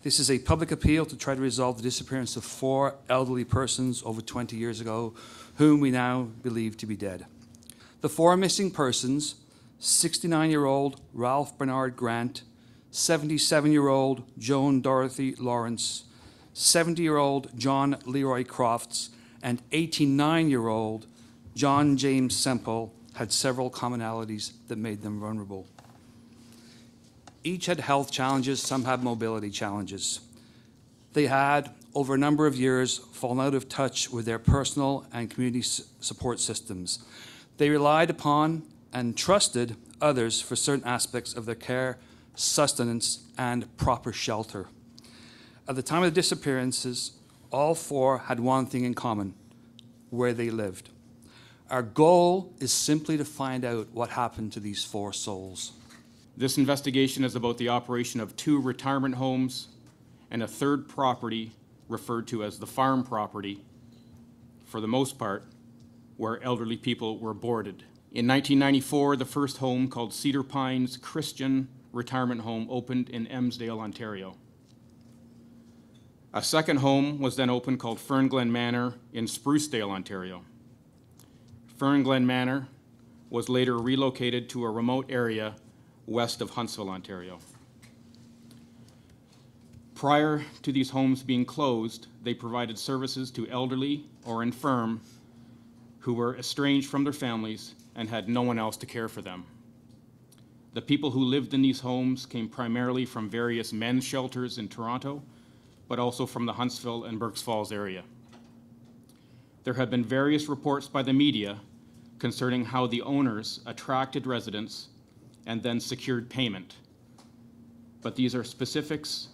This is a public appeal to try to resolve the disappearance of 4 elderly persons over 20 years ago, whom we now believe to be dead. The 4 missing persons, 69-year-old Ralph Bernard Grant, 77-year-old Joan Dorothy Lawrence, 70-year-old John Leroy Crofts, and 89-year-old John James Semple, had several commonalities that made them vulnerable. Each had health challenges, some had mobility challenges. They had, over a number of years, fallen out of touch with their personal and community support systems. They relied upon and trusted others for certain aspects of their care, sustenance, and proper shelter. At the time of the disappearances, all 4 had one thing in common: where they lived. Our goal is simply to find out what happened to these 4 souls. This investigation is about the operation of 2 retirement homes and a 3rd property referred to as the farm property, for the most part, where elderly people were boarded. In 1994, the first home, called Cedar Pines Christian Retirement Home, opened in Emsdale, Ontario. A second home was then opened, called Fernglen Manor in Sprucedale, Ontario. Fernglen Manor was later relocated to a remote area west of Huntsville, Ontario. Prior to these homes being closed, they provided services to elderly or infirm who were estranged from their families and had no one else to care for them. The people who lived in these homes came primarily from various men's shelters in Toronto, but also from the Huntsville and Burkes Falls area. There have been various reports by the media concerning how the owners attracted residents and then secured payment. But these are specifics,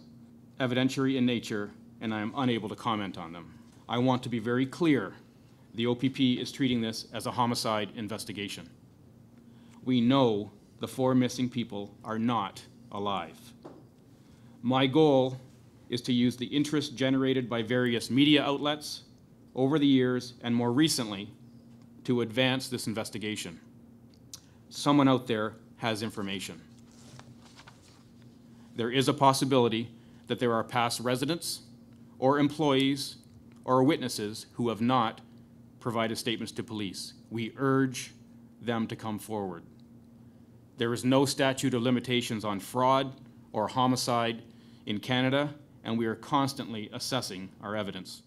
evidentiary in nature, and I am unable to comment on them. I want to be very clear. The OPP is treating this as a homicide investigation. We know the 4 missing people are not alive. My goal is to use the interest generated by various media outlets over the years and more recently to advance this investigation. Someone out there has information. There is a possibility that there are past residents or employees or witnesses who have not provided statements to police. We urge them to come forward. There is no statute of limitations on fraud or homicide in Canada, and we are constantly assessing our evidence.